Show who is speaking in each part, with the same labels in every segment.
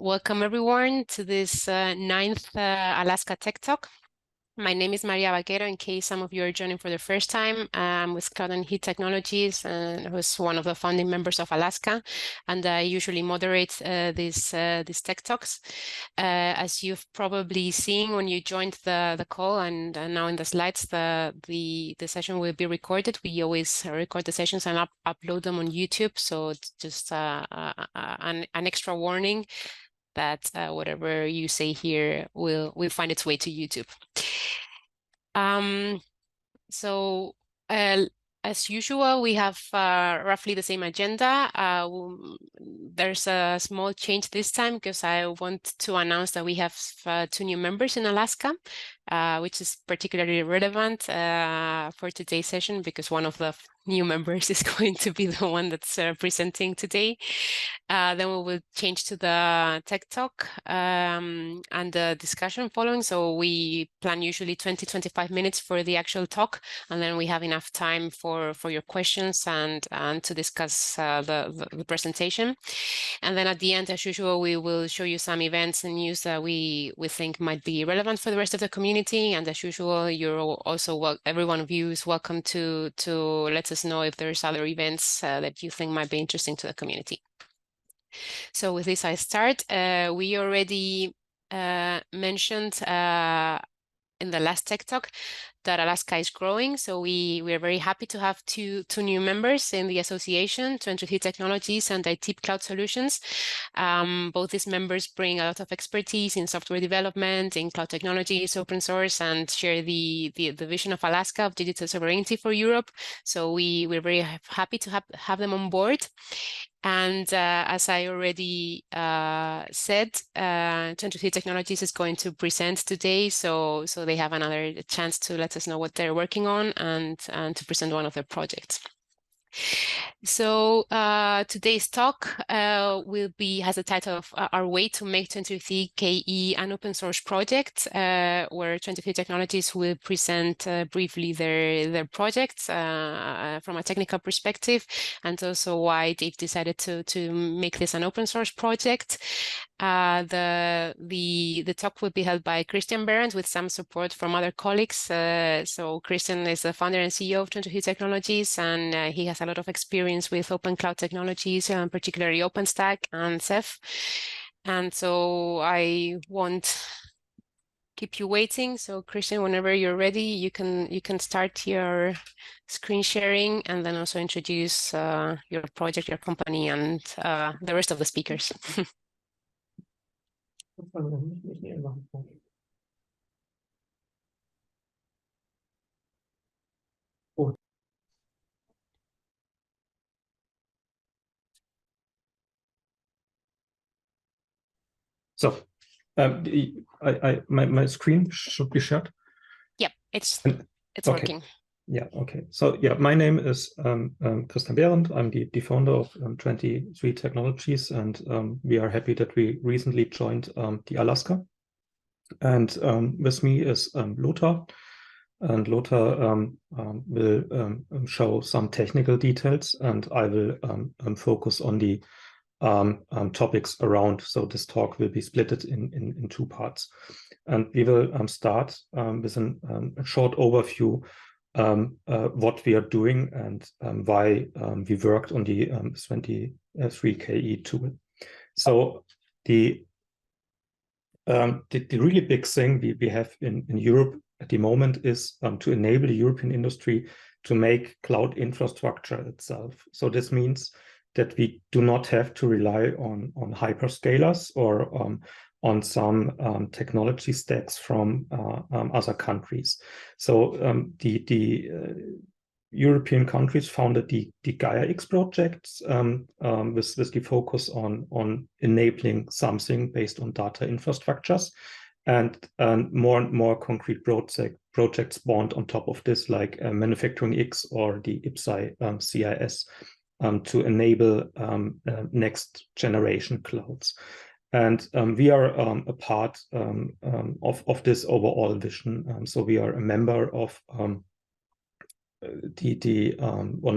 Speaker 1: welcome everyone to this ninth ALASCA Tech-Talk. My name is Maria Vaquero, in case some of you are joining for the first time. I'm with Cloud and Heat Technologies, and who's one of the founding members of ALASCA, and I usually moderate these Tech Talks. As you've probably seen when you joined the call, and now in the slides, the session will be recorded. We always record the sessions and upload them on YouTube, so it's just an extra warning that whatever you say here will find its way to YouTube. As usual, we have roughly the same agenda. There's a small change this time because I want to announce that we have 2 new members in ALASCA, which is particularly relevant for today's session because one of the new members is going to be the one that's presenting today. Then we will change to the Tech Talk and the discussion following. So we plan usually 20-25 minutes for the actual talk, and then we have enough time for your questions and to discuss the presentation. And then at the end, as usual, we will show you some events and news that we think might be relevant for the rest of the community. And as usual, you're also every one of you is welcome to let us know if there's other events that you think might be interesting to the community. So with this, I start. We already mentioned in the last Tech Talk that ALASCA is growing. So we are very happy to have two new members in the association, 23 Technologies and IT Cloud Solutions. Both these members bring a lot of expertise in software development, in cloud technologies, open source, and share the vision of ALASCA of digital sovereignty for Europe. So we're very happy to have them on board. And as I already said, 23 Technologies is going to present today, so they have another chance to let us know what they're working on and to present one of their projects. So today's talk has the title of Our Way to Make 23KE an Open Source Project, where 23 Technologies will present briefly their projects from a technical perspective, and also why they've decided to make this an open source project. The talk will be held by Christian Berendt with some support from other colleagues. So Christian is the founder and CEO of 23 Technologies, and he has a lot of experience with open cloud technologies, particularly OpenStack and Ceph. And so I won't keep you waiting. So Christian, whenever you're ready, you can start your screen sharing and then also introduce your project, your company, and the rest of the speakers.
Speaker 2: So my screen should be shared.
Speaker 1: Yep, it's
Speaker 2: okay.
Speaker 1: working.
Speaker 2: Yeah, okay. So yeah, my name is Christian Berendt. I'm the founder of 23 Technologies, and we are happy that we recently joined the ALASCA. And with me is Lothar, and Lothar will show some technical details, and I will focus on the topics around. So this talk will be split in 2 parts, and we will start with a short overview what we are doing and why we worked on the 23KE tool. So the really big thing we have in Europe at the moment is to enable the European industry to make cloud infrastructure itself. So this means that we do not have to rely on hyperscalers or on some technology stacks from other countries. So the European countries founded the Gaia-X projects with the focus on enabling something based on data infrastructures, and more and more concrete projects spawned on top of this, like Manufacturing X or the IPSAI CIS. To enable next generation clouds. And we are a part of this overall vision. So we are a member of one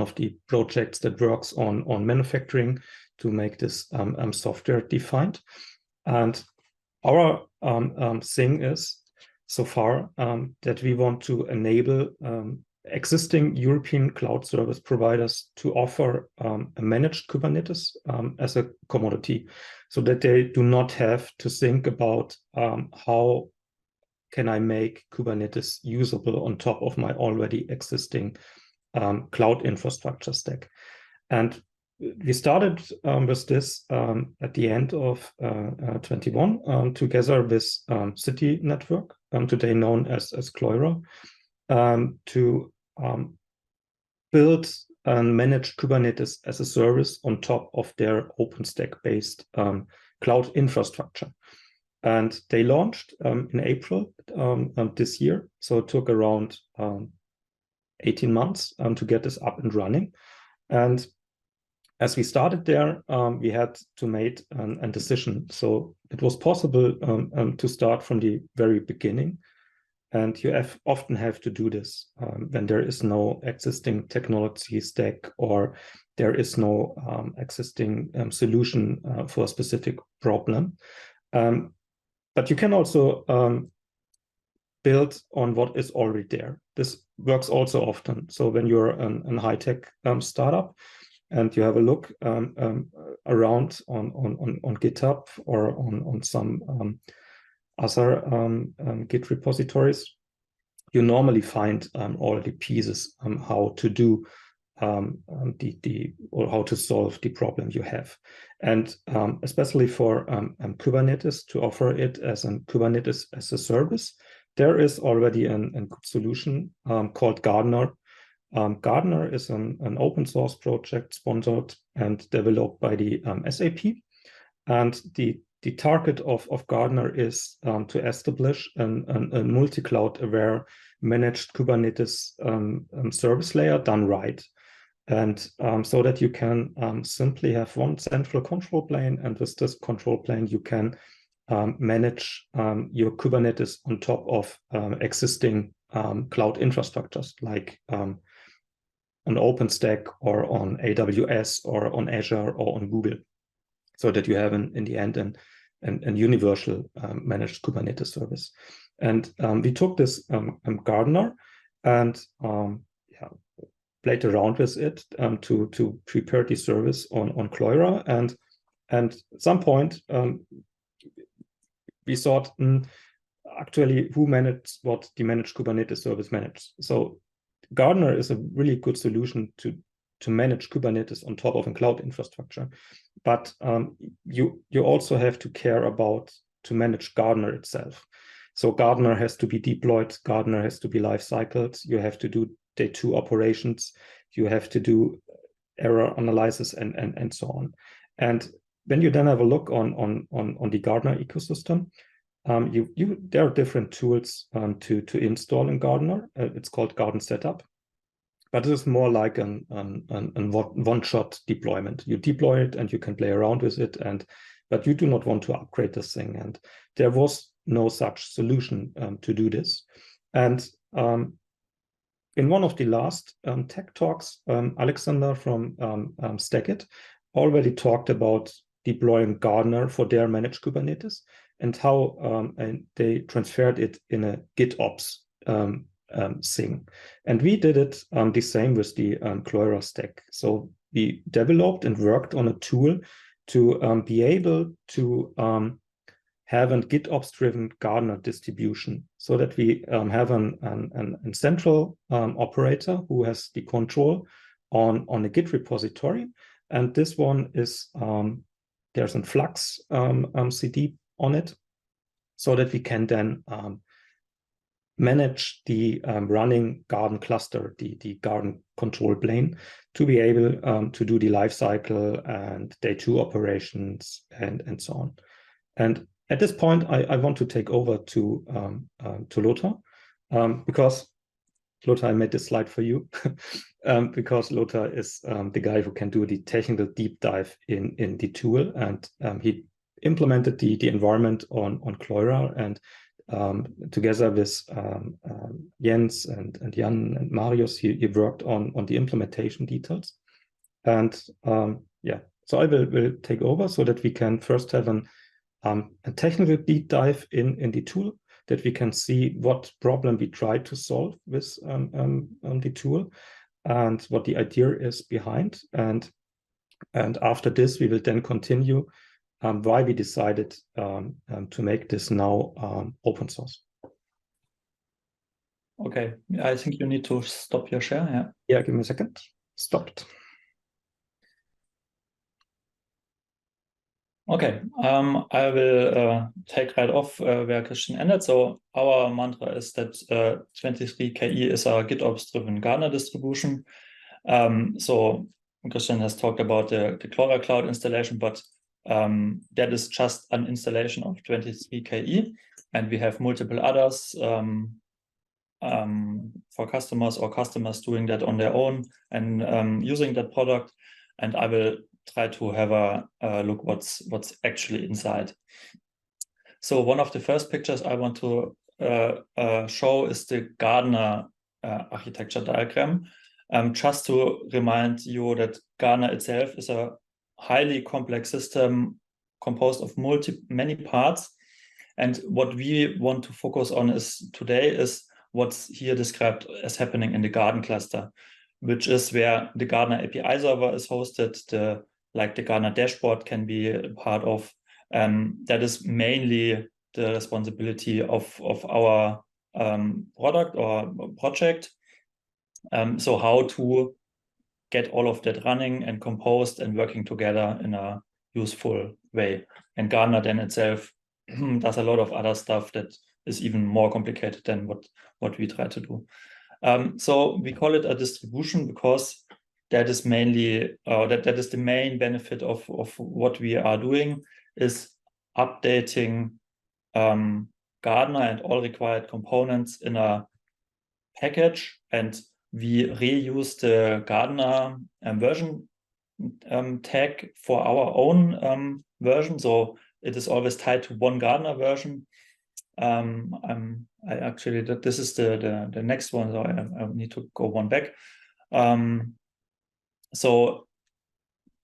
Speaker 2: of the projects that works on manufacturing to make this software defined. And our thing is so far that we want to enable existing European cloud service providers to offer a managed Kubernetes as a commodity, so that they do not have to think about how can I make Kubernetes usable on top of my already existing cloud infrastructure stack. And we started with this at the end of 21 together with City Network, today known as Cleura, to build and manage Kubernetes as a service on top of their OpenStack-based cloud infrastructure. And they launched in April this year. So it took around 18 months to get this up and running. And as we started there, we had to make a decision. So it was possible to start from the very beginning. And you often have to do this when there is no existing technology stack or there is no existing solution for a specific problem. But you can also build on what is already there. This works also often. So when you're a high-tech startup and you have a look around on GitHub or on some other Git repositories, you normally find all the pieces how to do or how to solve the problem you have. And especially for Kubernetes, to offer it as a Kubernetes as a service, there is already a good solution called Gardener. Gardener is an open source project sponsored and developed by the SAP. And the target of Gardener is to establish a multi-cloud aware managed Kubernetes service layer done right. And so that you can simply have one central control plane, and with this control plane, you can manage your Kubernetes on top of existing cloud infrastructures like on OpenStack or on AWS or on Azure or on Google, so that you have in the end an universal managed Kubernetes service. And we took this Gardener and played around with it to prepare the service on Cleura. And at some point, we thought, actually, who managed what the managed Kubernetes service manages? So Gardener is a really good solution to manage Kubernetes on top of a cloud infrastructure. But you also have to care about to manage Gardener itself. So Gardener has to be deployed, Gardener has to be life cycled, you have to do day 2 operations, you have to do error analysis and so on. And when you then have a look on the Gardener ecosystem, there are different tools to install in Gardener. It's called Garden Setup, but it is more like a one-shot deployment. You deploy it and you can play around with it, but you do not want to upgrade this thing. And there was no such solution to do this. And in one of the last tech talks, Alexander from Stackit already talked about deploying Gardener for their managed Kubernetes and how they transferred it in a GitOps thing. And we did it the same with the Cleura stack. So we developed and worked on a tool to be able to have a GitOps-driven Gardener distribution, so that we have a central operator who has the control on a Git repository. And this one is, there's a Flux CD on it, so that we can then manage the running Garden cluster, the Garden control plane, to be able to do the lifecycle and day 2 operations and so on. And at this point, I want to take over to Lothar, because Lothar, I made this slide for you, because Lothar is the guy who can do the technical deep dive in the tool, and he implemented the environment on Cleura, and together with Jens and Jan and Marius, he worked on the implementation details. And so I will take over so that we can first have an a technical deep dive in the tool, that we can see what problem we try to solve with the tool and what the idea is behind. And after this, we will then continue why we decided to make this now open source.
Speaker 3: Okay, I think you need to stop your share. Yeah.
Speaker 2: Yeah, give me a second. Stopped.
Speaker 3: Okay, I will take right off where Christian ended. So our mantra is that 23KE is a GitOps-driven Gardener distribution. So Christian has talked about the Cleura cloud installation, but that is just an installation of 23KE, and we have multiple others for customers, or customers doing that on their own and using that product. And I will try to have a look what's actually inside. So one of the first pictures I want to show is the Gardener architecture diagram. Just to remind you that Gardener itself is a highly complex system composed of many parts. And what we want to focus on today is what's here described as happening in the Garden cluster, which is where the Gardener API server is hosted, the Gardener dashboard can be a part of. That is mainly the responsibility of our product or project. So how to get all of that running and composed and working together in a useful way. And Gardener then itself does a lot of other stuff that is even more complicated than what we try to do. So we call it a distribution because that is mainly that is the main benefit of what we are doing, is updating Gardener and all required components in a package, and we reuse the Gardener version tag for our own version. So it is always tied to one Gardener version. This is the next one, so I need to go one back.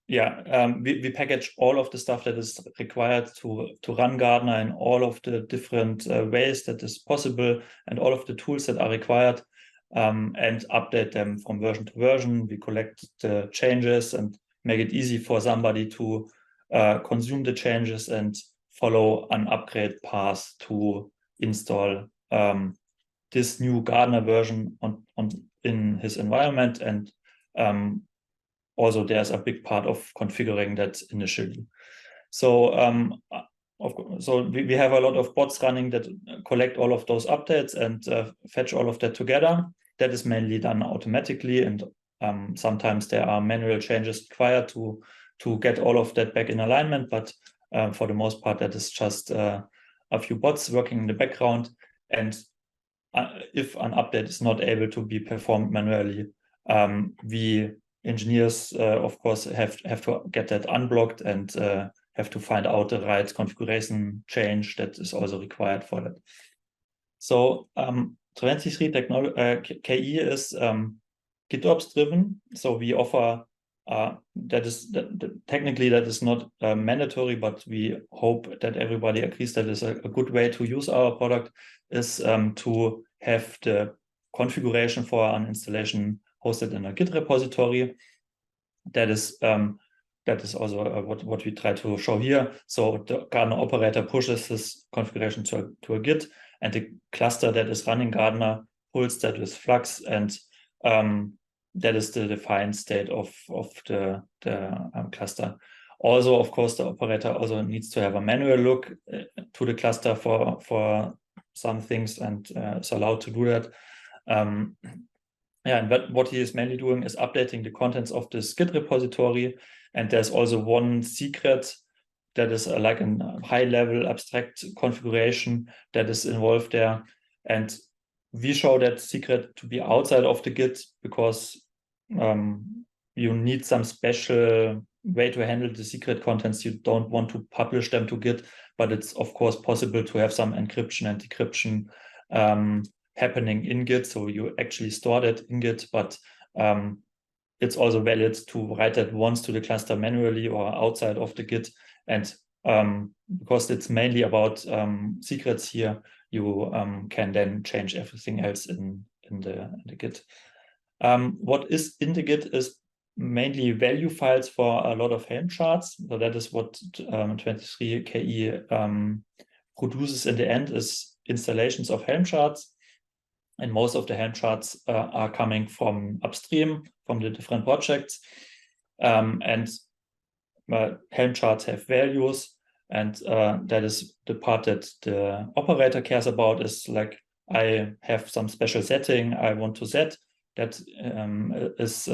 Speaker 3: We package all of the stuff that is required to run Gardener in all of the different ways that is possible, and all of the tools that are required, and update them from version to version. We collect the changes and make it easy for somebody to consume the changes and follow an upgrade path to install this new Gardener version in his environment. And also there's a big part of configuring that initially. So we have a lot of bots running that collect all of those updates and fetch all of that together. That is mainly done automatically, and sometimes there are manual changes required to get all of that back in alignment, but for the most part that is just a few bots working in the background. And if an update is not able to be performed manually, we engineers of course have to get that unblocked and have to find out the right configuration change that is also required for that. So 23KE is GitOps driven. So we offer technically that is not mandatory, but we hope that everybody agrees that is a good way to use our product, is to have the configuration for an installation hosted in a Git repository. That is also what we try to show here. So the Gardener operator pushes this configuration to a Git, and the cluster that is running Gardener pulls that with Flux, and that is the defined state of the cluster. Also, of course, the operator also needs to have a manual look to the cluster for some things, and is allowed to do that. And what he is mainly doing is updating the contents of this Git repository. And there's also one secret that is like a high-level abstract configuration that is involved there. And we show that secret to be outside of the Git because you need some special way to handle the secret contents. You don't want to publish them to Git, but it's of course possible to have some encryption and decryption happening in Git. So you actually store that in Git, but it's also valid to write that once to the cluster manually or outside of the Git. And because it's mainly about secrets here, you can then change everything else in the Git. What is in the Git is mainly value files for a lot of Helm charts. So that is what 23KE produces in the end, is installations of Helm charts. And most of the Helm charts are coming from upstream, from the different projects. And Helm charts have values, and that is the part that the operator cares about, is like, I have some special setting I want to set that is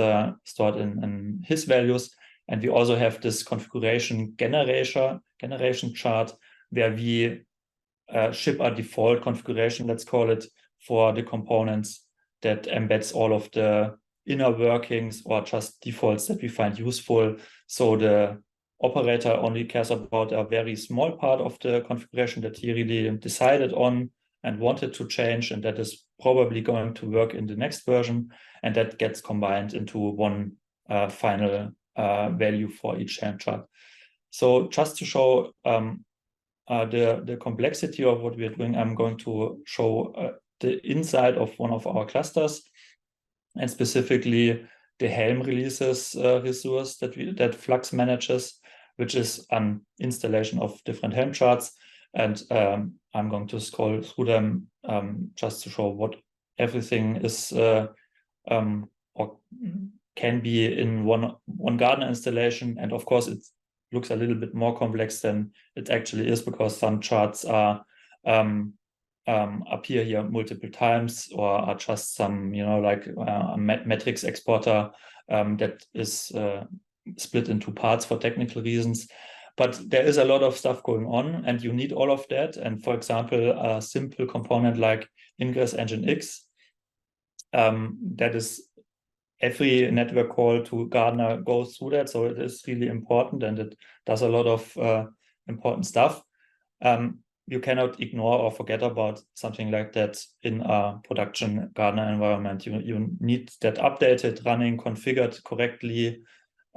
Speaker 3: stored in his values. And we also have this configuration generation chart where we ship a default configuration, let's call it, for the components that embeds all of the inner workings or just defaults that we find useful. So the operator only cares about a very small part of the configuration that he really decided on and wanted to change, and that is probably going to work in the next version, and that gets combined into one final value for each Helm chart. So just to show the complexity of what we're doing, I'm going to show the inside of one of our clusters, and specifically the Helm releases resource that Flux manages, which is an installation of different Helm charts. And I'm going to scroll through them just to show what everything is or can be in one Gardener installation. And of course, it looks a little bit more complex than it actually is, because some charts are appear here multiple times, or are just some, like a metrics exporter that is split into parts for technical reasons. But there is a lot of stuff going on, and you need all of that. And for example, a simple component like Ingress Engine X, that is every network call to Gardener goes through that. So it is really important, and it does a lot of important stuff. You cannot ignore or forget about something like that in a production Gardener environment. You need that updated, running, configured correctly,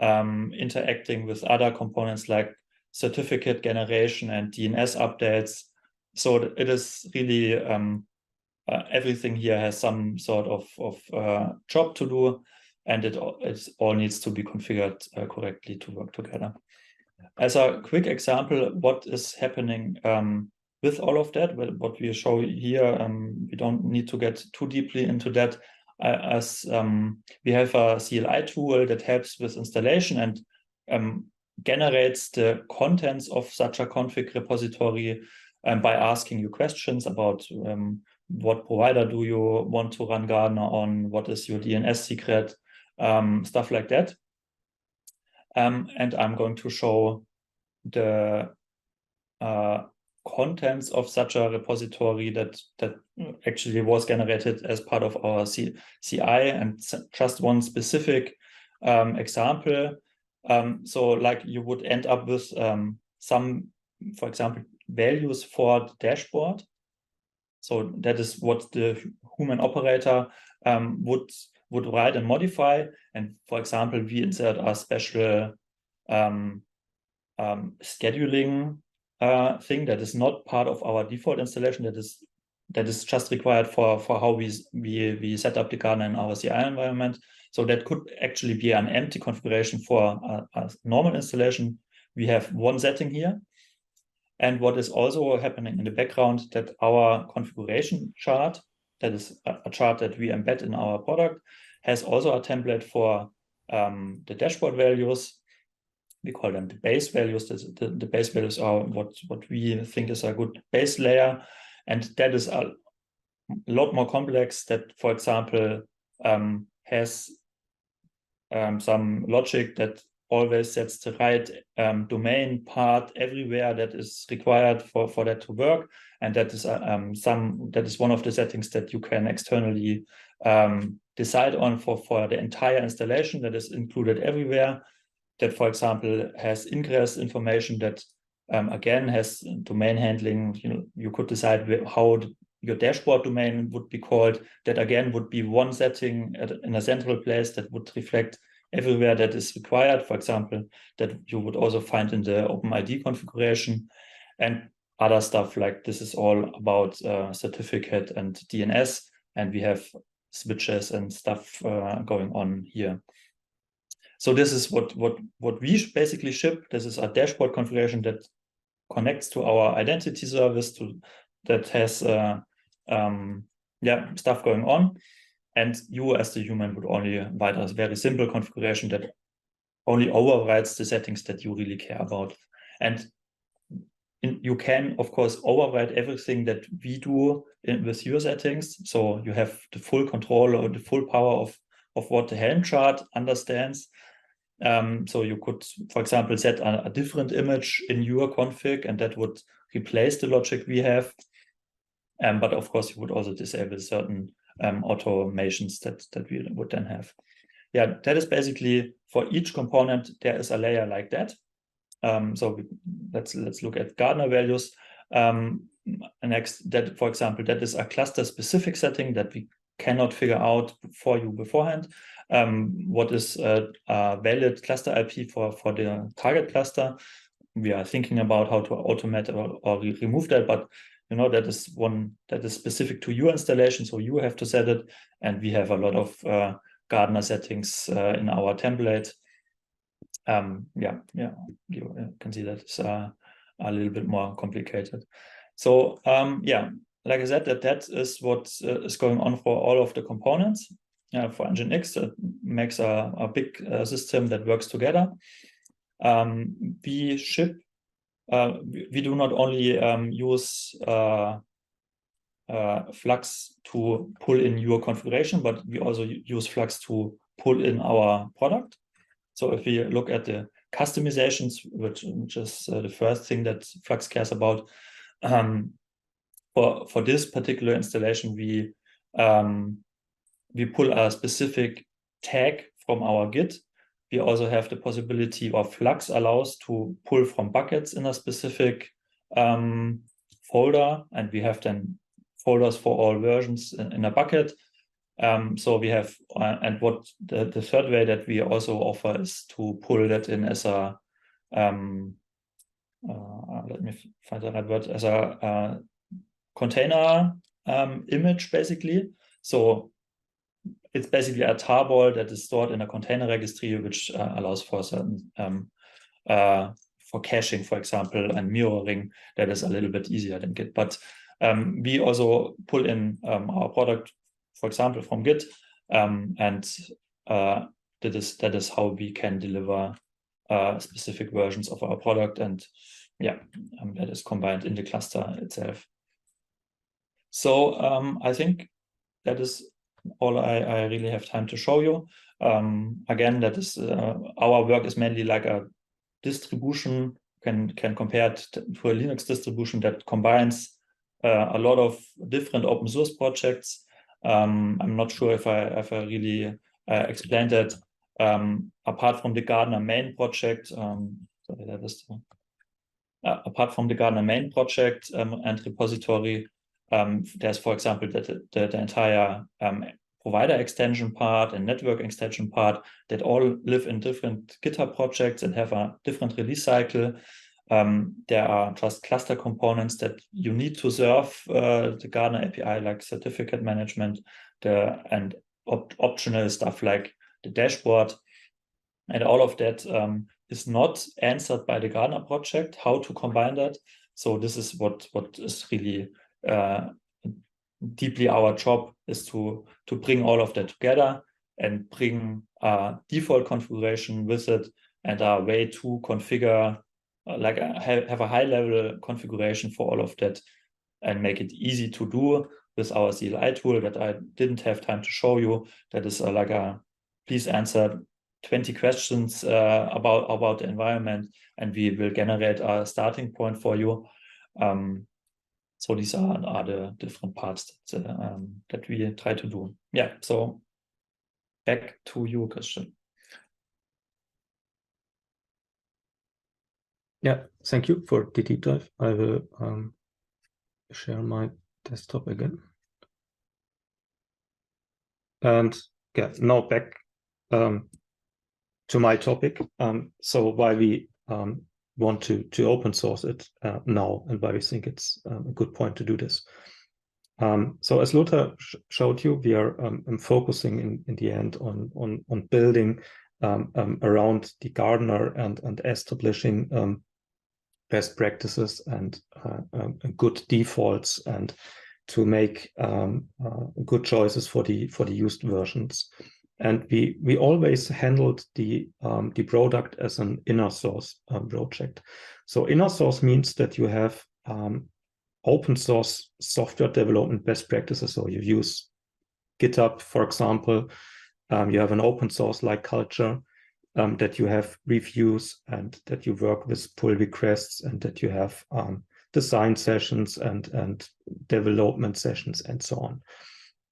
Speaker 3: interacting with other components like certificate generation and DNS updates. So it is really everything here has some sort of job to do, and it all needs to be configured correctly to work together. As a quick example, what is happening with all of that, what we show here, we don't need to get too deeply into that, as we have a CLI tool that helps with installation and generates the contents of such a config repository by asking you questions about what provider do you want to run Gardener on, what is your DNS secret, stuff like that. And I'm going to show the contents of such a repository that actually was generated as part of our CI, and just one specific example. So like you would end up with some, for example, values for the dashboard. So that is what the human operator would write and modify. And for example, we insert a special scheduling thing that is not part of our default installation, that is just required for how we set up the Gardener in our CI environment. So that could actually be an empty configuration for a normal installation. We have one setting here. And what is also happening in the background, that our configuration chart, that is a chart that we embed in our product, has also a template for the dashboard values. We call them the base values. The base values are what we think is a good base layer. And that is a lot more complex, that, for example, has some logic that always sets the right domain part everywhere that is required for that to work. And that is one of the settings that you can externally decide on for the entire installation, that is included everywhere. That, for example, has ingress information that again has domain handling. You could decide how your dashboard domain would be called. That again would be one setting in a central place that would reflect everywhere that is required, for example, that you would also find in the OpenID configuration, and other stuff like this is all about certificate and DNS, and we have switches and stuff going on here. So this is what we basically ship. This is a dashboard configuration that connects to our identity service that has stuff going on. And you as the human would only write a very simple configuration that only overrides the settings that you really care about. And you can, of course, override everything that we do with your settings. So you have the full control or the full power of what the Helm chart understands. So you could, for example, set a different image in your config, and that would replace the logic we have. But of course, you would also disable certain automations that we would then have. Yeah, that is basically for each component, there is a layer like that. So let's look at Gartner values. Next, that, for example, that is a cluster-specific setting that we cannot figure out for you beforehand. What is a valid cluster IP for the target cluster? We are thinking about how to automate or remove that, but that is one that is specific to your installation, so you have to set it, and we have a lot of Gartner settings in our template. You can see that it's a little bit more complicated. So like I said, that is what is going on for all of the components. For Nginx, it makes a big system that works together. We ship. We do not only use Flux to pull in your configuration, but we also use Flux to pull in our product. So if we look at the customizations, which is the first thing that Flux cares about, for this particular installation, we pull a specific tag from our Git. We also have the possibility, or Flux allows to pull from buckets in a specific folder, and we have then folders for all versions in a bucket. So we have, and what the third way that we also offer is to pull that in as a, let me find the right word, as a container image, basically. So it's basically a tarball that is stored in a container registry, which allows for certain, for caching, for example, and mirroring. That is a little bit easier than Git. But we also pull in our product, for example, from Git, and that is how we can deliver specific versions of our product, and that is combined in the cluster itself. So I think that is all I really have time to show you. Again, that is our work is mainly like a distribution, can compare it to a Linux distribution that combines a lot of different open source projects. I'm not sure if I really explained that. Apart from the Gartner main project, apart from the Gartner main project and repository, there's, for example, the entire provider extension part and network extension part that all live in different GitHub projects and have a different release cycle. There are just cluster components that you need to serve the Gartner API, like certificate management, and optional stuff like the dashboard. And all of that is not answered by the Gartner project, how to combine that. So this is what is really deeply our job, is to bring all of that together and bring a default configuration with it and a way to configure, have a high-level configuration for all of that and make it easy to do with our CLI tool that I didn't have time to show you. That is please answer 20 questions about the environment, and we will generate a starting point for you. So these are the different parts that we try to do. Yeah, so back to you, Christian.
Speaker 2: Yeah, thank you for the deep dive. I will share my desktop again. And yeah, now back to my topic. So why we want to open source it now, and why we think it's a good point to do this. So as Lothar showed you, we are focusing in the end on building around the Gardener and establishing best practices and good defaults, and to make good choices for the used versions. And we always handled the product as an inner source project. So inner source means that you have open source software development best practices. So you use GitHub, for example. You have an open source like culture, that you have reviews, and that you work with pull requests, and that you have design sessions and development sessions and so on.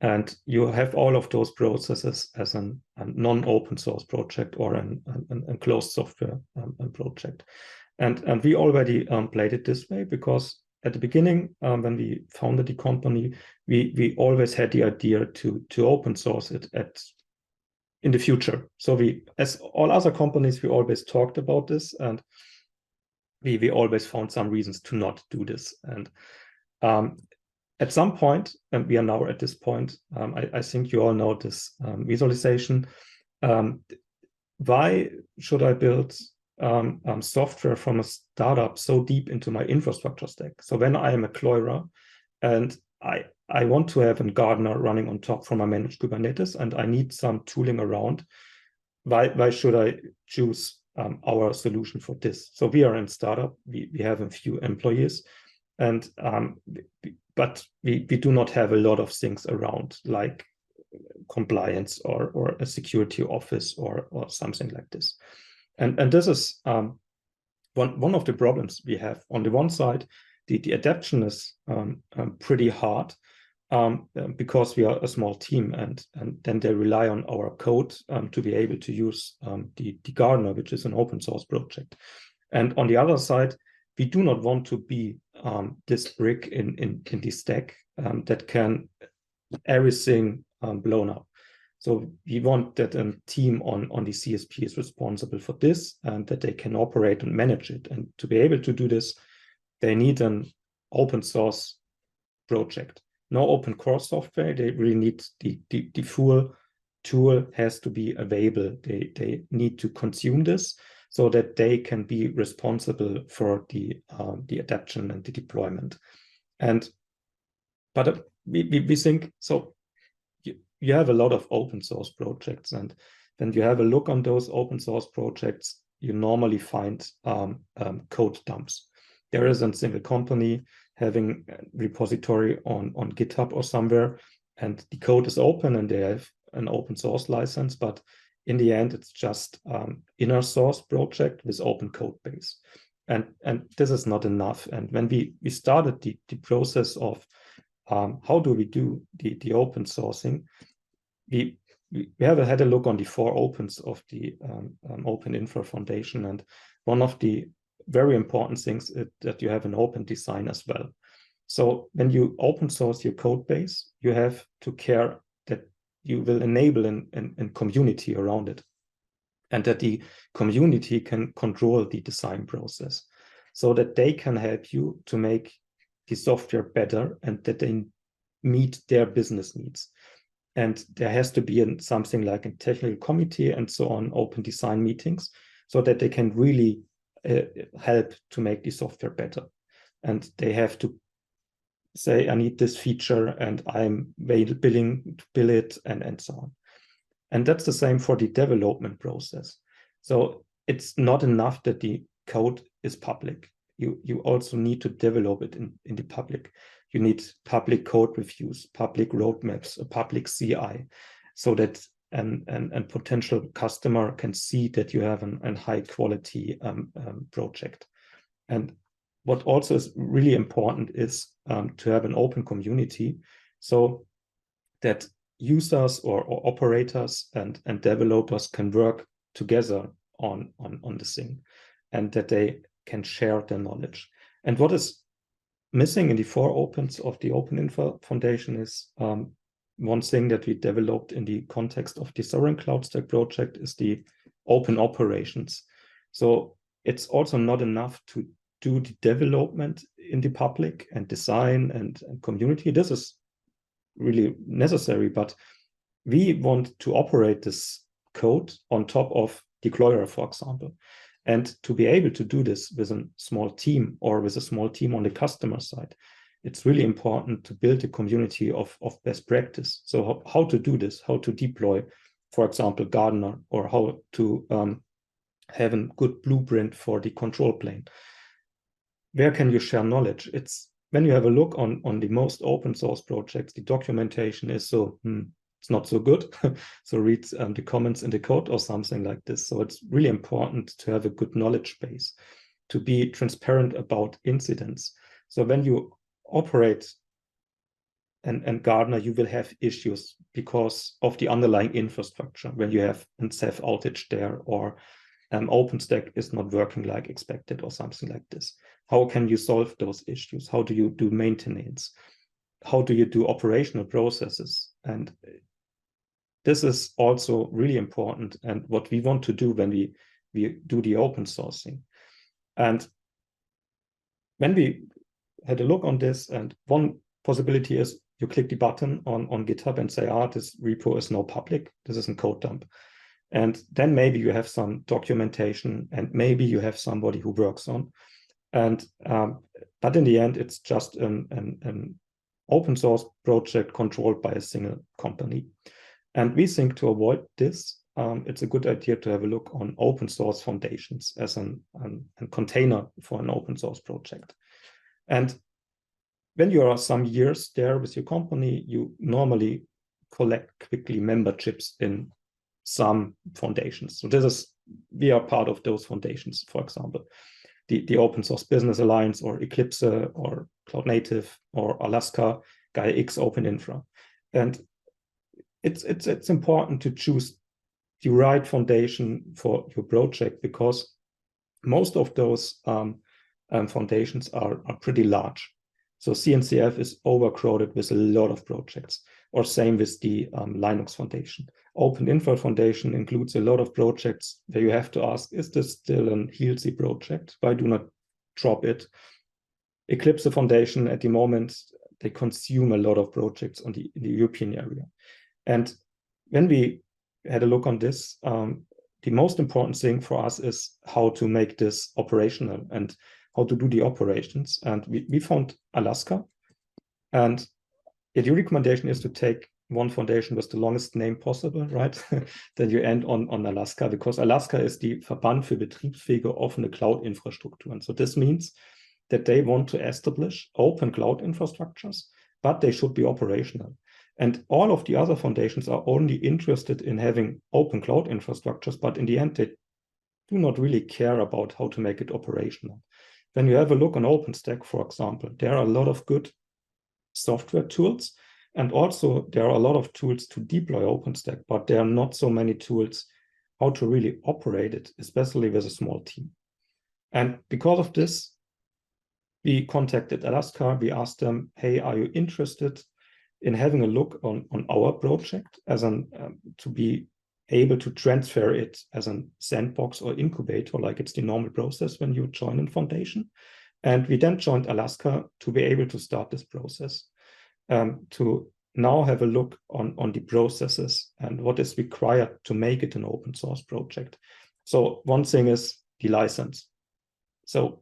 Speaker 2: And you have all of those processes as a non-open source project or a closed software project. And we already played it this way, because at the beginning, when we founded the company, we always had the idea to open source it in the future. So we, as all other companies, we always talked about this, and we always found some reasons to not do this. And at some point, and we are now at this point, I think you all know this visualization. Why should I build software from a startup so deep into my infrastructure stack? So when I am a Cleura and I want to have a Gardener running on top from my managed Kubernetes, and I need some tooling around, why should I choose our solution for this? So we are in startup, we have a few employees, and but we do not have a lot of things around, like compliance or a security office or something like this. And this is one of the problems we have. On the one side, the adaptation is pretty hard, because we are a small team, and then they rely on our code to be able to use the Gardener, which is an open source project. And on the other side, we do not want to be this brick in the stack that can everything blown up. So we want that a team on the CSP is responsible for this, and that they can operate and manage it. And to be able to do this, they need an open source project. No open core software. They really need the full tool has to be available. They need to consume this so that they can be responsible for the adaptation and the deployment. But we think so. You have a lot of open source projects, and when you have a look on those open source projects, you normally find code dumps. There is a single company having a repository on GitHub or somewhere, and the code is open and they have an open source license, but in the end, it's just inner source project with open code base. And this is not enough. And when we started the process of how do we do the open sourcing, we have had a look on the 4 opens of the Open Infra Foundation. And one of the very important things is that you have an open design as well. So when you open source your code base, you have to care that you will enable a community around it, and that the community can control the design process, so that they can help you to make the software better and that they meet their business needs. And there has to be something like a technical committee and so on, open design meetings, so that they can really help to make the software better. And they have to say, I need this feature and I'm willing to build it, and so on. And that's the same for the development process. So it's not enough that the code is public. You also need to develop it in the public. You need public code reviews, public roadmaps, a public CI, so that a potential customer can see that you have a high quality project. And what also is really important is to have an open community, so that users or operators and developers can work together on the thing, and that they can share their knowledge. And what is missing in the 4 opens of the Open Infra Foundation is one thing that we developed in the context of the Sovereign Cloud Stack project is the open operations. So it's also not enough to do the development in the public and design and community. This is really necessary, but we want to operate this code on top of the Cleura, for example. And to be able to do this with a small team or with a small team on the customer side, it's really important to build a community of best practice. So how to do this, how to deploy, for example, Gardener, or how to have a good blueprint for the control plane. Where can you share knowledge? It's when you have a look on the most open source projects, the documentation is so, it's not so good. So read the comments in the code or something like this. So it's really important to have a good knowledge base, to be transparent about incidents. So when you operate and Gardener, you will have issues because of the underlying infrastructure when you have a Ceph outage there, or OpenStack is not working like expected or something like this. How can you solve those issues? How do you do maintenance? How do you do operational processes? And this is also really important, and what we want to do when we do the open sourcing. And when we had a look on this, and one possibility is you click the button on GitHub and say, this repo is now public, this is a code dump. And then maybe you have some documentation and maybe you have somebody who works on. And but in the end, it's just an open source project controlled by a single company. And we think to avoid this, it's a good idea to have a look on open source foundations as a container for an open source project. And when you are some years there with your company, you normally collect quickly memberships in some foundations. So we are part of those foundations, for example, the Open Source Business Alliance, or Eclipse, or Cloud Native, or ALASCA, Gaia X Open Infra. And it's important to choose the right foundation for your project, because most of those foundations are pretty large. So CNCF is overcrowded with a lot of projects, or same with the Linux Foundation. Open Infra Foundation includes a lot of projects where you have to ask, is this still an healthy project? Why do not drop it? Eclipse Foundation, at the moment, they consume a lot of projects in the European area. And when we had a look on this, the most important thing for us is how to make this operational and how to do the operations. And we found ALASCA. And the recommendation is to take one foundation with the longest name possible, right? Then you end on ALASCA, because ALASCA is the Verband für betriebsfähige offene Cloud-Infrastrukturen. So this means that they want to establish open cloud infrastructures, but they should be operational. And all of the other foundations are only interested in having open cloud infrastructures, but in the end, they do not really care about how to make it operational. When you have a look on OpenStack, for example, there are a lot of good software tools, and also there are a lot of tools to deploy OpenStack, but there are not so many tools how to really operate it, especially with a small team. And because of this, we contacted ALASCA. We asked them, hey, are you interested in having a look on our project as to be able to transfer it as a sandbox or incubator, like it's the normal process when you join a foundation. And we then joined ALASCA to be able to start this process, to now have a look on the processes and what is required to make it an open source project. So one thing is the license. So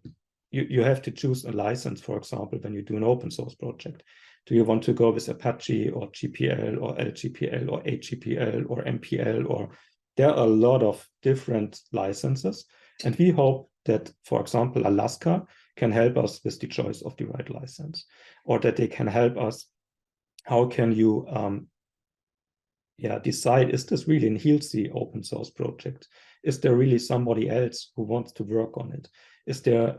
Speaker 2: you have to choose a license, for example, when you do an open source project. Do you want to go with Apache or GPL or LGPL or HGPL or MPL? Or there are a lot of different licenses. And we hope that, for example, ALASCA can help us with the choice of the right license, or that they can help us. How can you decide, is this really a healthy open source project? Is there really somebody else who wants to work on it? Is there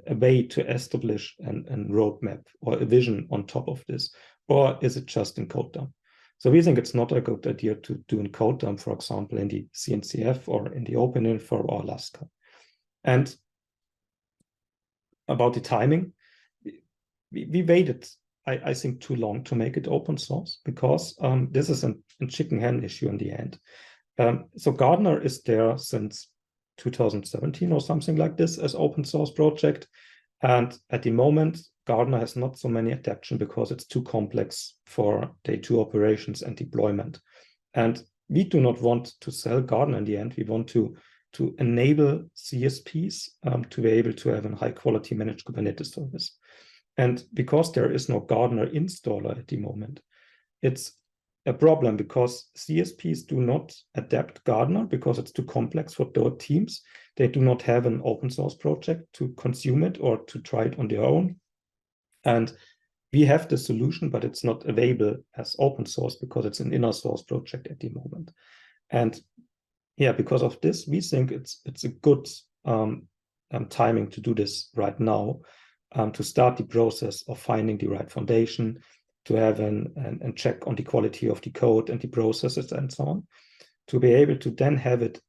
Speaker 2: a way to establish a roadmap or a vision on top of this? Or is it just in code dump? So we think it's not a good idea to do in code dump, for example, in the CNCF or in the Open Infra or ALASCA. And about the timing, we waited, I think, too long to make it open source, because this is a chicken hen issue in the end. So Gardener is there since 2017 or something like this as open source project. And at the moment, Gardener has not so many adaptation because it's too complex for day 2 operations and deployment. And we do not want to sell Gardener in the end. We want to enable CSPs to be able to have a high quality managed Kubernetes service. And because there is no Gardener installer at the moment, it's a problem because CSPs do not adapt Gardener because it's too complex for their teams. They do not have an open source project to consume it or to try it on their own. And we have the solution, but it's not available as open source because it's an inner source project at the moment. And yeah, because of this, we think it's a good timing to do this right now, to start the process of finding the right foundation, to have a check on the quality of the code and the processes and so on, to be able to then have it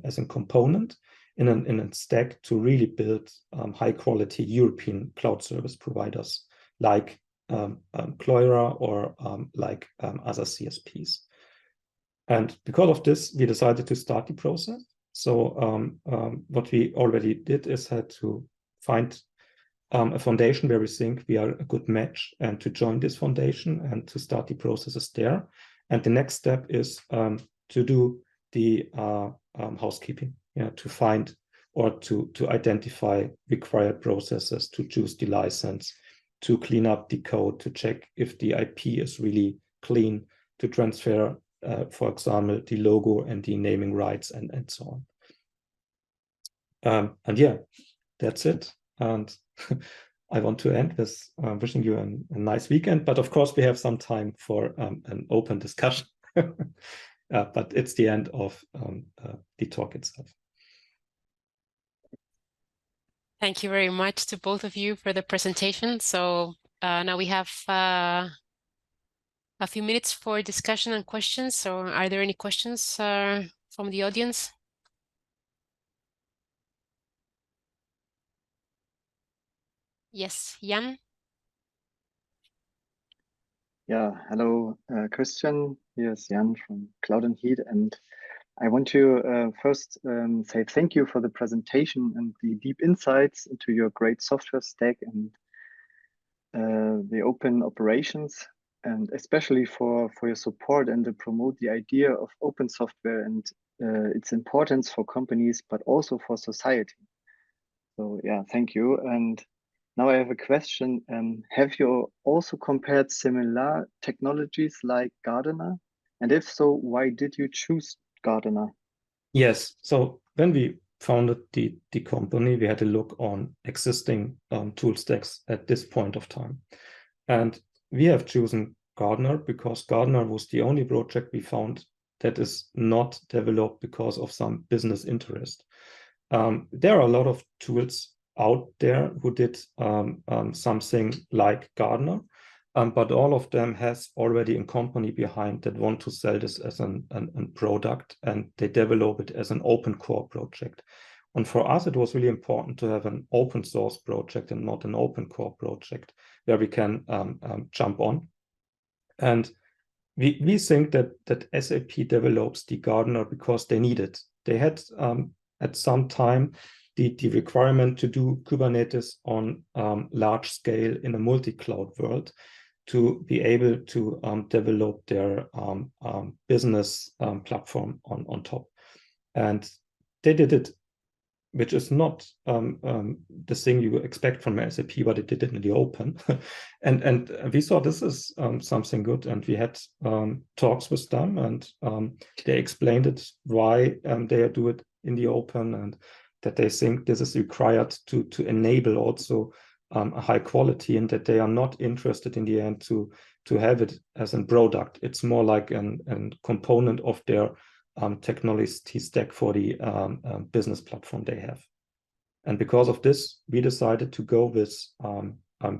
Speaker 2: as a component in a stack to really build high quality European cloud service providers like Cleura or like other CSPs. And because of this, we decided to start the process. So what we already did is had to find a foundation where we think we are a good match and to join this foundation and to start the processes there. And the next step is to do the housekeeping, to find or to identify required processes, to choose the license, to clean up the code, to check if the IP is really clean, to transfer, for example, the logo and the naming rights and so on. And yeah, that's it. And I want to end with wishing you a nice weekend. But of course, we have some time for an open discussion. But it's the end of the talk itself.
Speaker 1: Thank you very much to both of you for the presentation. So now we have a few minutes for discussion and questions. So are there any questions from the audience? Yes, Jan.
Speaker 4: Yeah, hello, Christian. Here's Jan from Cloud and Heat, and I want to first say thank you for the presentation and the deep insights into your great software stack and the open operations, and especially for your support and to promote the idea of open software and its importance for companies, but also for society. So yeah, thank you. And now I have a question. Have you also compared similar technologies like Gardener? And if so, why did you choose Gardener?
Speaker 2: Yes. So when we founded the company, we had a look on existing tool stacks at this point of time. And we have chosen Gardener because Gardener was the only project we found that is not developed because of some business interest. There are a lot of tools out there who did something like Gardener, but all of them has already a company behind that want to sell this as a product, and they develop it as an open core project. And for us, it was really important to have an open source project and not an open core project where we can jump on. And we think that SAP develops the Gardener because they need it. They had at some time the requirement to do Kubernetes on large scale in a multi-cloud world to be able to develop their business platform on top. And they did it, which is not the thing you expect from SAP, but it did it in the open. and we saw this is something good, and we had talks with them, and they explained it why they do it in the open, and that they think this is required to enable also a high quality, and that they are not interested in the end to have it as a product. It's more like a component of their technology stack for the business platform they have. And because of this, we decided to go with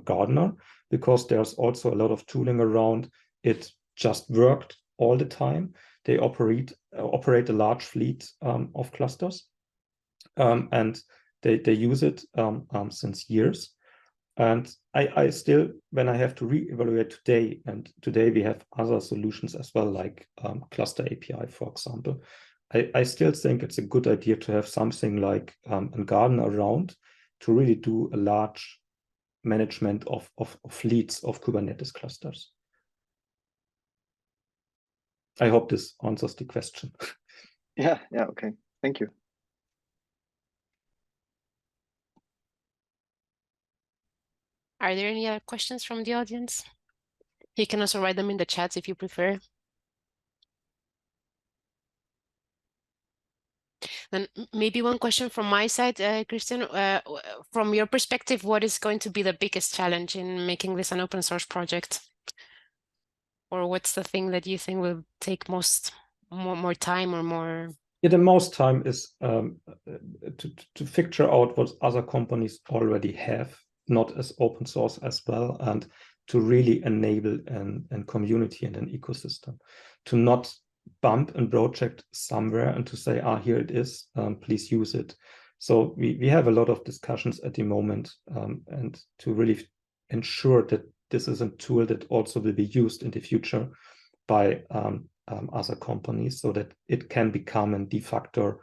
Speaker 2: Gardener, because there's also a lot of tooling around. It just worked all the time. They operate a large fleet of clusters, and they use it since years. And I still, when I have to re-evaluate today, and today we have other solutions as well, like Cluster API, for example, I still think it's a good idea to have something like a garden around to really do a large management of fleets of Kubernetes clusters. I hope this answers the question.
Speaker 4: Yeah, okay. Thank you.
Speaker 1: Are there any other questions from the audience? You can also write them in the chats if you prefer. Then maybe one question from my side, Christian, from your perspective, what is going to be the biggest challenge in making this an open source project? Or what's the thing that you think will take more time or more?
Speaker 2: Yeah, the most time is to figure out what other companies already have, not as open source as well, and to really enable a community and an ecosystem, to not bump a project somewhere and to say, here it is, please use it. So we have a lot of discussions at the moment, and to really ensure that this is a tool that also will be used in the future by other companies, so that it can become a de facto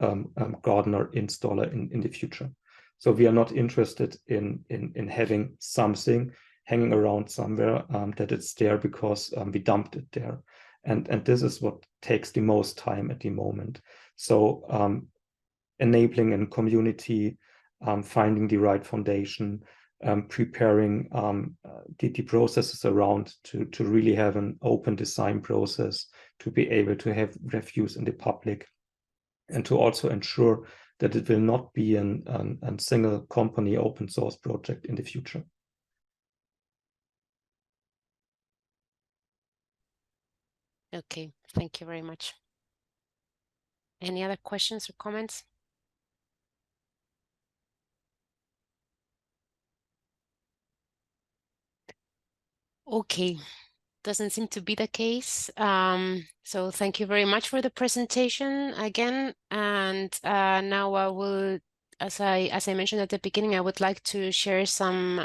Speaker 2: Gardener installer in the future. So we are not interested in having something hanging around somewhere that it's there because we dumped it there. And this is what takes the most time at the moment. So enabling a community, finding the right foundation, preparing the processes around to really have an open design process, to be able to have reviews in the public, and to also ensure that it will not be a single company open source project in the future.
Speaker 1: Okay, thank you very much. Any other questions or comments? Okay, doesn't seem to be the case. So thank you very much for the presentation again. And now I will, as I mentioned at the beginning, I would like to share some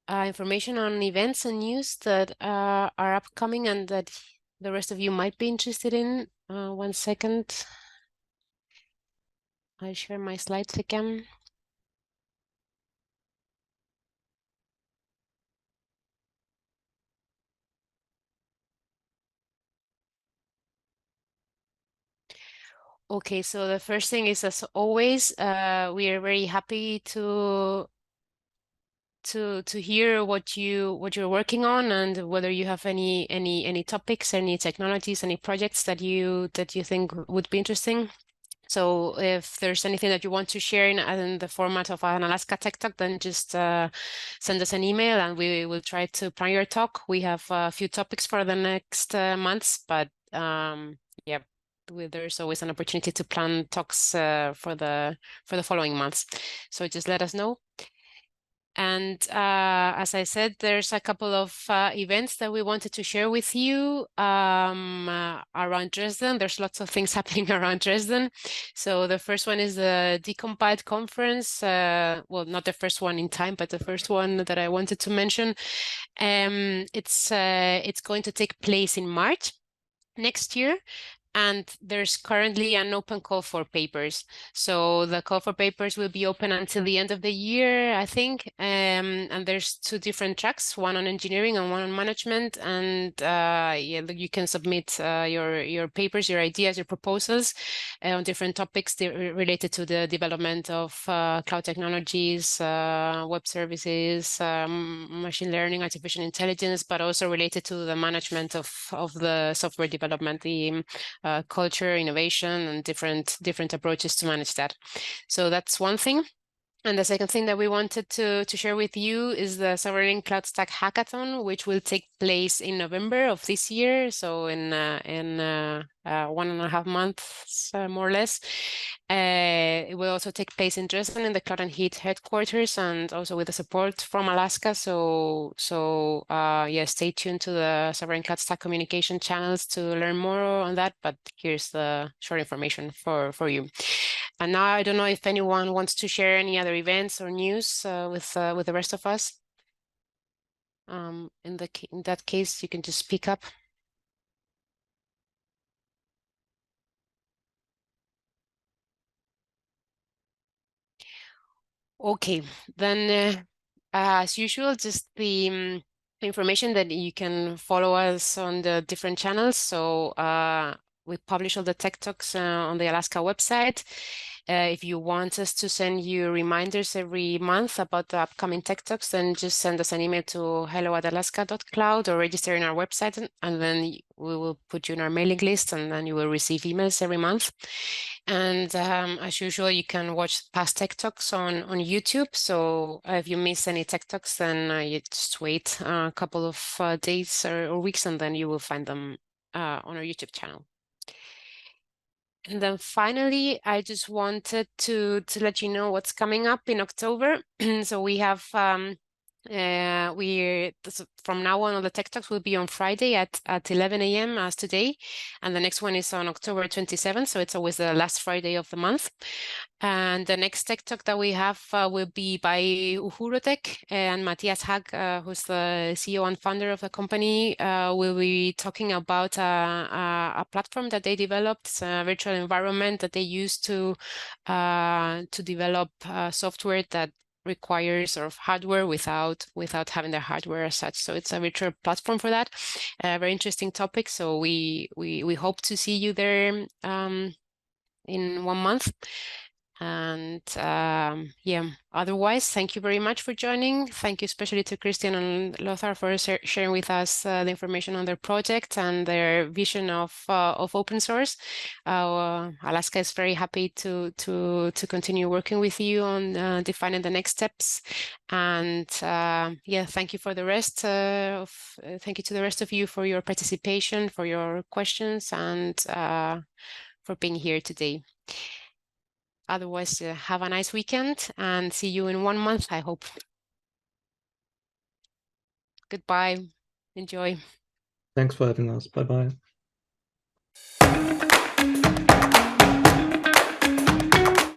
Speaker 1: information on events and news that are upcoming and that the rest of you might be interested in. 1 second. I'll share my slides again. Okay, so the first thing is, as always, we are very happy to hear what you're working on, and whether you have any topics, any technologies, any projects that you think would be interesting. So if there's anything that you want to share in the format of an ALASCA Tech-Talk, then just send us an email and we will try to plan your talk. We have a few topics for the next months, but yeah, there's always an opportunity to plan talks for the following months. So just let us know. And as I said, there's a couple of events that we wanted to share with you around Dresden. There's lots of things happening around Dresden. So the first one is the Decompiled conference. Well, not the first one in time, but the first one that I wanted to mention. It's going to take place in March next year. And there's currently an open call for papers. So the call for papers will be open until the end of the year, I think. And there's 2 different tracks, one on engineering and one on management. And yeah, you can submit your papers, your ideas, your proposals on different topics related to the development of cloud technologies, web services, machine learning, artificial intelligence, but also related to the management of the software development, the culture, innovation, and different approaches to manage that. So that's one thing. And the second thing that we wanted to share with you is the Sovereign Cloud Stack Hackathon, which will take place in November of this year. So in 1.5 months, more or less. It will also take place in Dresden in the Cloud and Heat headquarters, and also with the support from ALASCA. So yeah, stay tuned to the Sovereign Cloud Stack communication channels to learn more on that. But here's the short information for you. And now I don't know if anyone wants to share any other events or news with the rest of us. In that case, you can just speak up. Okay, then as usual, just the information that you can follow us on the different channels. So we publish all the Tech Talks on the Alaska website. If you want us to send you reminders every month about the upcoming Tech Talks, then just send us an email to hello@alaska.cloud or register in our website, and then we will put you in our mailing list, and then you will receive emails every month. And as usual, you can watch past Tech Talks on YouTube. So if you miss any Tech Talks, then you just wait a couple of days or weeks, and then you will find them on our YouTube channel. And then finally, I just wanted to let you know what's coming up in October. So we have from now on, all the Tech Talks will be on Friday at 11 a.m. as today, and the next one is on October 27th. So it's always the last Friday of the month. And the next Tech Talk that we have will be by Uhurotech, and Matthias Hag, who's the CEO and founder of the company, will be talking about a platform that they developed. It's a virtual environment that they use to develop software that requires sort of hardware without having the hardware as such. So it's a virtual platform for that. Very interesting topic. So we hope to see you there in 1 month. And yeah, otherwise, thank you very much for joining. Thank you especially to Christian and Lothar for sharing with us the information on their project and their vision of open source. Alaska is very happy to continue working with you on defining the next steps. And yeah, thank you for the rest thank you to the rest of you for your participation, for your questions, and for being here today. Otherwise, have a nice weekend and see you in 1 month, I hope. Goodbye. Enjoy.
Speaker 2: Thanks for having us. Bye-bye.